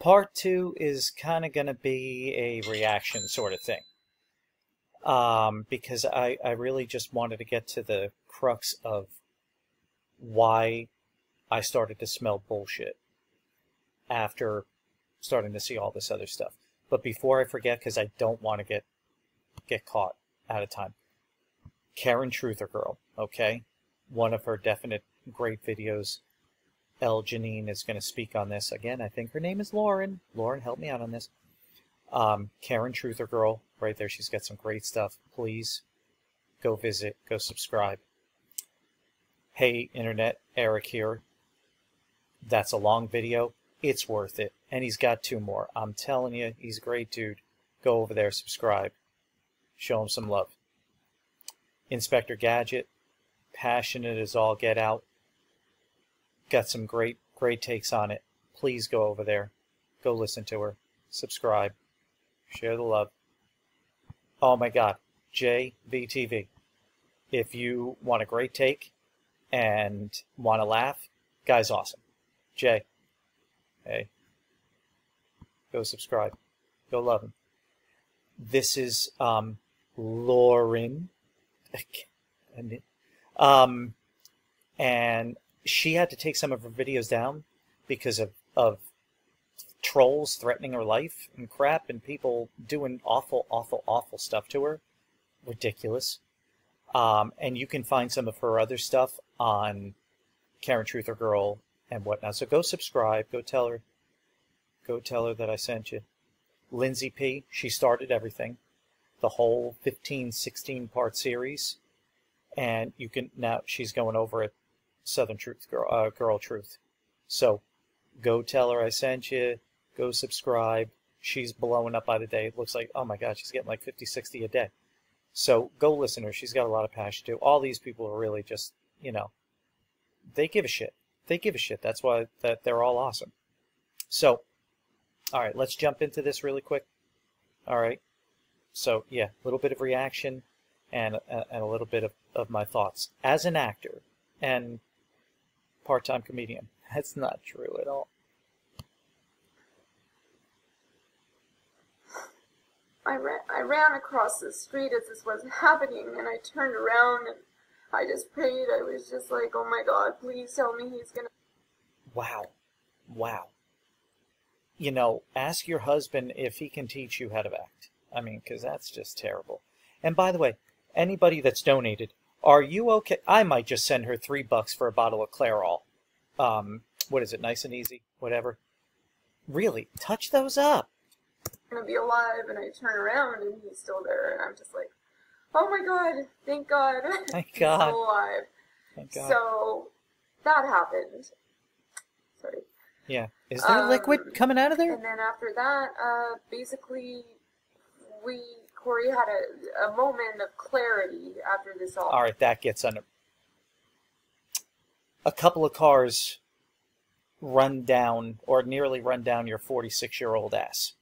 part 2 is kind of going to be a reaction sort of thing. Because I really just wanted to get to the crux of why I started to smell bullshit after starting to see all this other stuff. But before I forget, because I don't want to get caught out of time, Karen Truther Girl, okay? One of her definite great videos. El Janine is going to speak on this. Again, I think her name is Lauren. Lauren, help me out on this. Karen Truther Girl, right there. She's got some great stuff. Please go visit, go subscribe. Hey, Internet, Eric here. That's a long video. It's worth it. And he's got 2 more. I'm telling you, he's a great dude. Go over there, subscribe. Show him some love. Inspector Gadget, passionate as all get out. Got some great takes on it. Please go over there. Go listen to her. Subscribe. Share the love. Oh my God. JVTV. If you want a great take and want to laugh, guy's awesome. Jay. Hey. Go subscribe. Go love him. This is Lauren. And she had to take some of her videos down because of trolls threatening her life and crap and people doing awful, awful, awful stuff to her. Ridiculous. And you can find some of her other stuff on Karen Truther Girl and whatnot. So go subscribe. Go tell her that I sent you. Lindsay P. She started everything. The whole 15, 16 part series. And you can now she's going over at Southern Truth Girl Truth. So go tell her I sent you. Go subscribe. She's blowing up by the day. It looks like, oh my God, she's getting like 50, 60 a day. So go listen to her. She's got a lot of passion too. All these people are really just, you know, they give a shit. They give a shit. That's why they're all awesome. So, all right, let's jump into this really quick. All right. So, yeah, a little bit of reaction and a little bit of my thoughts. As an actor and part-time comedian, that's not true at all. I ran across the street as this was happening, and I turned around and I just prayed. I was just like, oh my God, please tell me he's gonna... Wow. Wow. You know, ask your husband if he can teach you how to act. I mean, because that's just terrible. And by the way, anybody that's donated, are you okay? I might just send her $3 for a bottle of Clairol. What is it? Nice and easy? Whatever. Really, touch those up. Gonna be alive, and I turn around and he's still there, and I'm just like, oh my God, thank God. Thank He's God. still alive. Thank God. So that happened. Sorry. Yeah. Is there liquid coming out of there? And then after that, basically, Corey had a moment of clarity after this all. All right, that gets under. A couple of cars run down, or nearly run down, your 46-year-old ass.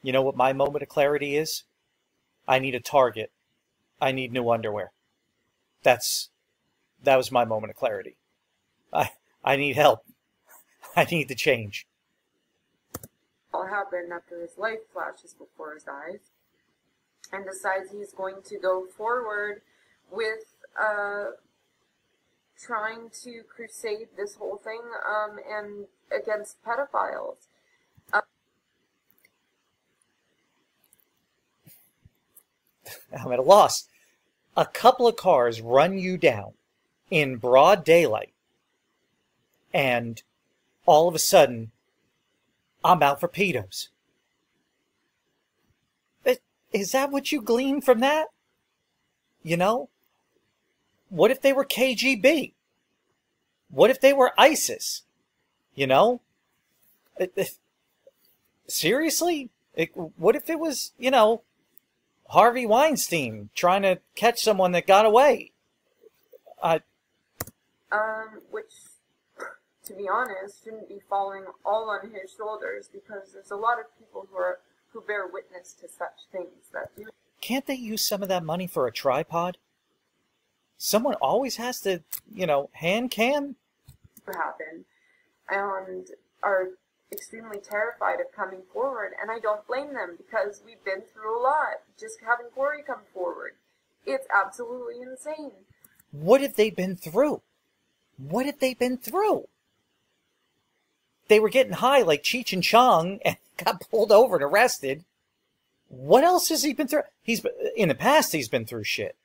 You know what my moment of clarity is? I need a Target. I need new underwear. That was my moment of clarity. I need help. I need the change. All happened after his life flashes before his eyes, and decides he's going to go forward with trying to crusade this whole thing and against pedophiles. I'm at a loss. A couple of cars run you down in broad daylight, and all of a sudden, I'm out for pedos. Is that what you glean from that? You know? What if they were KGB? What if they were ISIS? You know? Seriously? What if it was, you know, Harvey Weinstein trying to catch someone that got away? Which, to be honest, shouldn't be falling all on his shoulders, because there's a lot of people who bear witness to such things that do. Can't they use some of that money for a tripod? Someone always has to, you know, hand cam. Happen, and are extremely terrified of coming forward, and I don't blame them because we've been through a lot. Just having Corey come forward, it's absolutely insane. What have they been through? What have they been through? They were getting high like Cheech and Chong and got pulled over and arrested. What else has he been through? In the past, he's been through shit.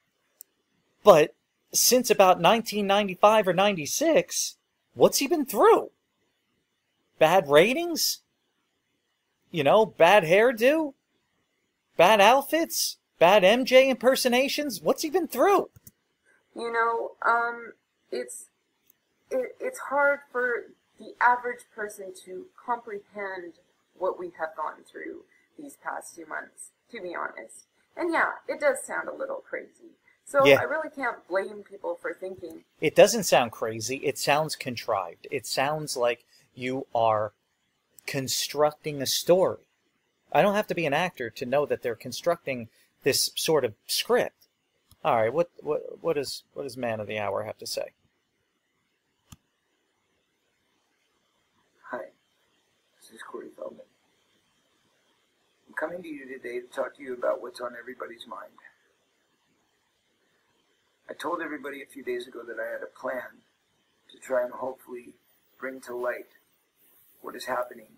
But since about 1995 or 96, what's he been through? Bad ratings? You know, bad hairdo? Bad outfits? Bad MJ impersonations? What's he been through? You know, it's hard for the average person to comprehend what we have gone through these past 2 months, to be honest. And yeah, it does sound a little crazy. So yeah. I really can't blame people for thinking. It doesn't sound crazy. It sounds contrived. It sounds like you are constructing a story. I don't have to be an actor to know that they're constructing this sort of script. All right, what does Man of the Hour have to say? Hi, this is Corey Feldman. I'm coming to you today to talk to you about what's on everybody's mind. I told everybody a few days ago that I had a plan to try and hopefully bring to light what is happening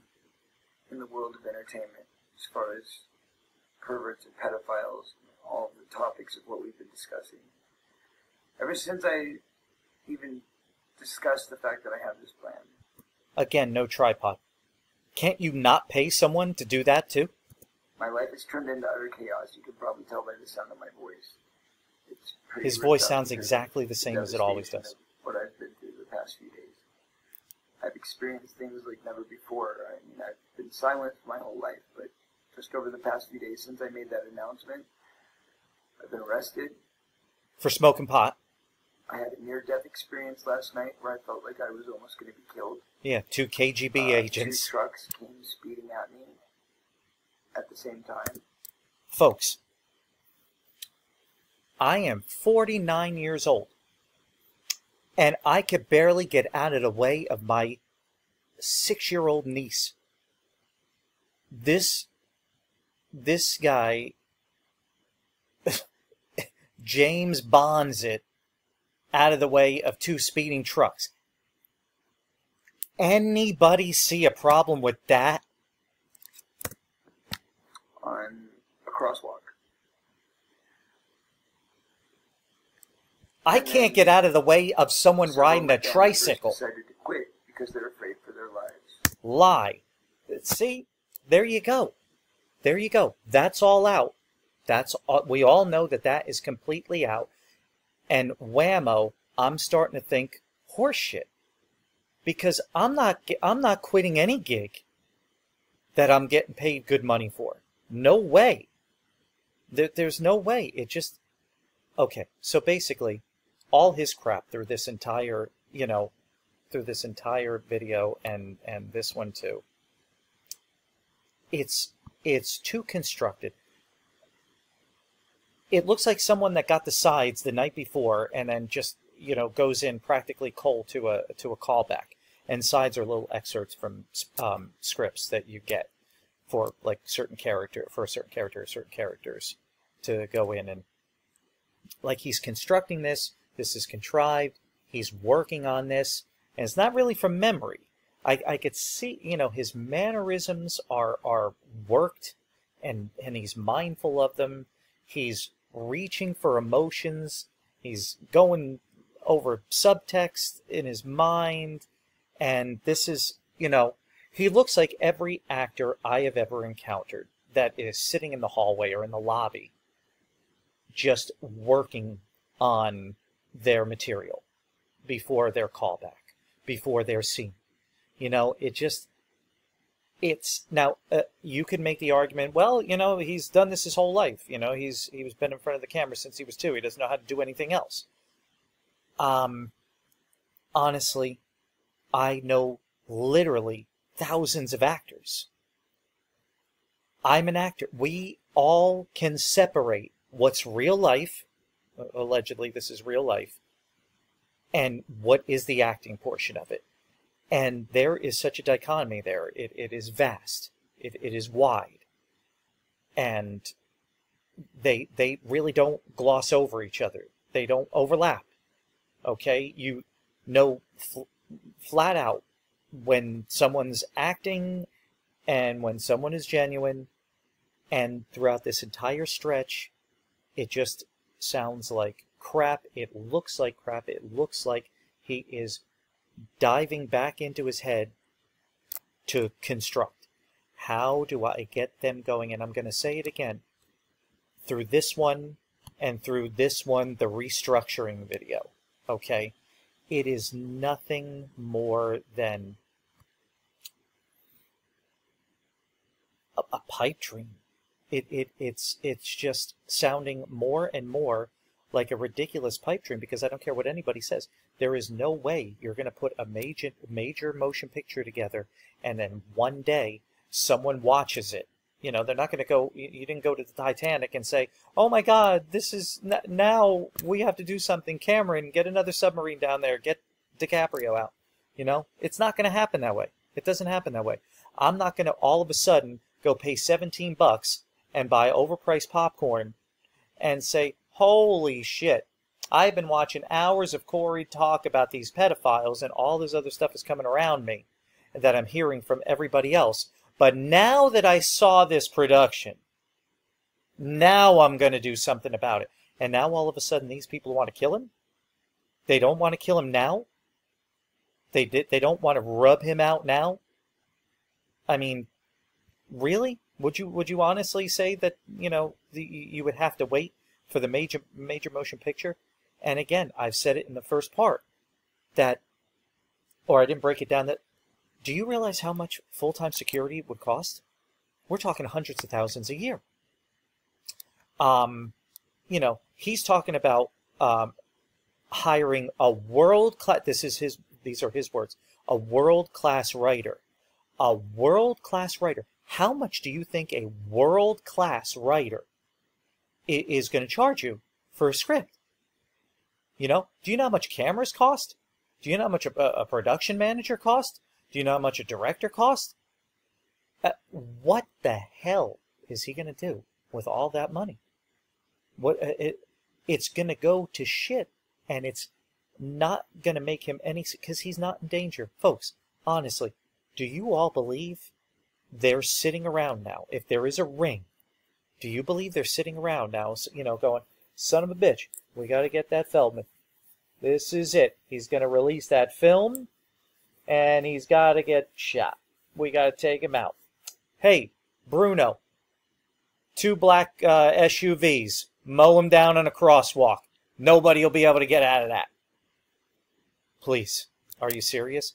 in the world of entertainment as far as perverts and pedophiles and all of the topics of what we've been discussing. Ever since I even discussed the fact that I have this plan. Again, no tripod. Can't you not pay someone to do that too? My life has turned into utter chaos. You can probably tell by the sound of my voice. It's pretty His voice ripped up sounds because exactly of the same as it always devastation does. of what I've been through the past few days. I've experienced things like never before. I mean, I've been silent my whole life, but just over the past few days since I made that announcement, I've been arrested. For smoking pot? I had a near-death experience last night where I felt like I was almost going to be killed. Yeah, 2 KGB agents. 2 trucks came speeding at me at the same time. Folks, I am 49 years old, and I could barely get out of the way of my 6-year-old niece. This guy, James Bonds it out of the way of 2 speeding trucks. Anybody see a problem with that? On a crosswalk. I can't get out of the way of someone riding a tricycle. Decided to quit because they're afraid for their lives. Lie. See? There you go. There you go. That's all out. We all know that is completely out. And whammo, I'm starting to think horseshit. Because I'm not quitting any gig that I'm getting paid good money for. No way. There's no way. It just... Okay, so basically, all his crap through this entire, through this entire video and this one too, it's too constructed. It looks like someone that got the sides the night before and then just, goes in practically cold to a callback. And sides are little excerpts from scripts that you get for like a certain character or certain characters to go in and like he's constructing this. This is contrived. He's working on this, and it's not really from memory. I could see, his mannerisms are worked, and he's mindful of them. He's reaching for emotions. He's going over subtext in his mind, and this is, he looks like every actor I have ever encountered that is sitting in the hallway or in the lobby, just working on their material before their callback, before their scene. Now, you could make the argument, well, he's done this his whole life. He's been in front of the camera since he was 2. He doesn't know how to do anything else. Honestly, I know literally thousands of actors. I'm an actor. We all can separate what's real life, allegedly this is real life, and what is the acting portion of it. And there is such a dichotomy there. It is vast. It is wide. And they really don't gloss over each other. They don't overlap. Okay? You know flat out when someone's acting and when someone is genuine. And throughout this entire stretch, it just sounds like crap. It looks like crap. It looks like he is diving back into his head to construct. How do I get them going? And I'm going to say it again. Through this one and through this one, the restructuring video. Okay? It is nothing more than a pipe dream. It's just sounding more and more like a ridiculous pipe dream, because I don't care what anybody says. There is no way you're going to put a major motion picture together and then one day someone watches it. You know, they're not going to go, you didn't go to the Titanic and say, oh my God, this is, now we have to do something. Cameron, get another submarine down there. Get DiCaprio out. You know, it's not going to happen that way. It doesn't happen that way. I'm not going to all of a sudden go pay $17 and buy overpriced popcorn and say, holy shit, I've been watching hours of Corey talk about these pedophiles and all this other stuff is coming around me that I'm hearing from everybody else. But now that I saw this production, now I'm going to do something about it. And now all of a sudden these people want to kill him? They don't want to kill him now? They don't want to rub him out now? I mean, really? Would you honestly say that, you know, you would have to wait for the major motion picture? And again, I've said it in the first part that, or I didn't break it down, that, do you realize how much full-time security would cost? We're talking hundreds of thousands a year. You know, he's talking about hiring a world-class, these are his words, a world-class writer. A world-class writer. How much do you think a world-class writer is going to charge you for a script? You know, do you know how much cameras cost? Do you know how much a production manager cost? Do you know how much a director cost? What the hell is he going to do with all that money? It's going to go to shit, and it's not going to make him any, because he's not in danger. Folks, honestly, do you all believe they're sitting around now? If there is a ring, do you believe they're sitting around now, you know, going, son of a bitch, we got to get that Feldman. This is it. He's going to release that film, and he's got to get shot. We got to take him out. Hey, Bruno, 2 black SUVs, mow him down on a crosswalk. Nobody will be able to get out of that. Please, are you serious?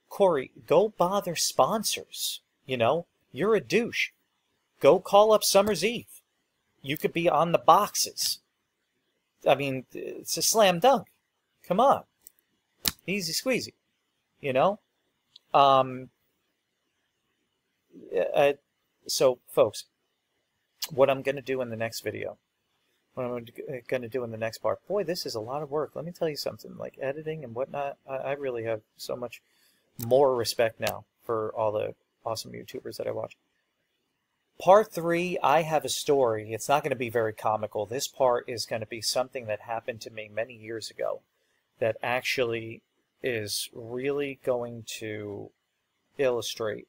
Corey, go bother sponsors. You know, you're a douche. Go call up Summer's Eve. You could be on the boxes. I mean, it's a slam dunk. Come on. Easy squeezy. You know? So, folks, what I'm going to do in the next video, what I'm going to do in the next part, boy, this is a lot of work. Let me tell you something, like editing and whatnot, I really have so much more respect now for all the awesome YouTubers that I watch. Part 3, I have a story. It's not going to be very comical. This part is going to be something that happened to me many years ago that actually is really going to illustrate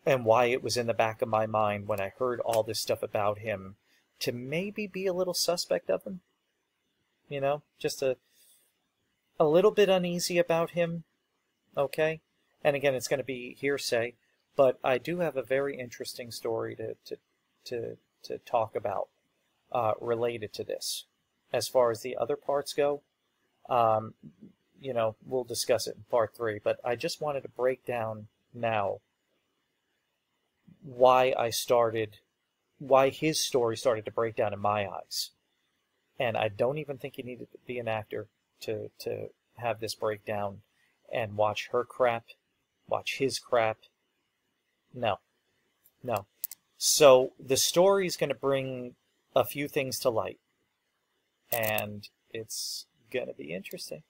and why it was in the back of my mind when I heard all this stuff about him to maybe be a little suspect of him. You know, just a little bit uneasy about him, okay? And again, it's going to be hearsay, but I do have a very interesting story to talk about related to this. As far as the other parts go, you know, we'll discuss it in part 3, but I just wanted to break down now why his story started to break down in my eyes. And I don't even think you needed to be an actor to have this breakdown and watch her crap, watch his crap. No. No. So the story is going to bring a few things to light. And it's going to be interesting.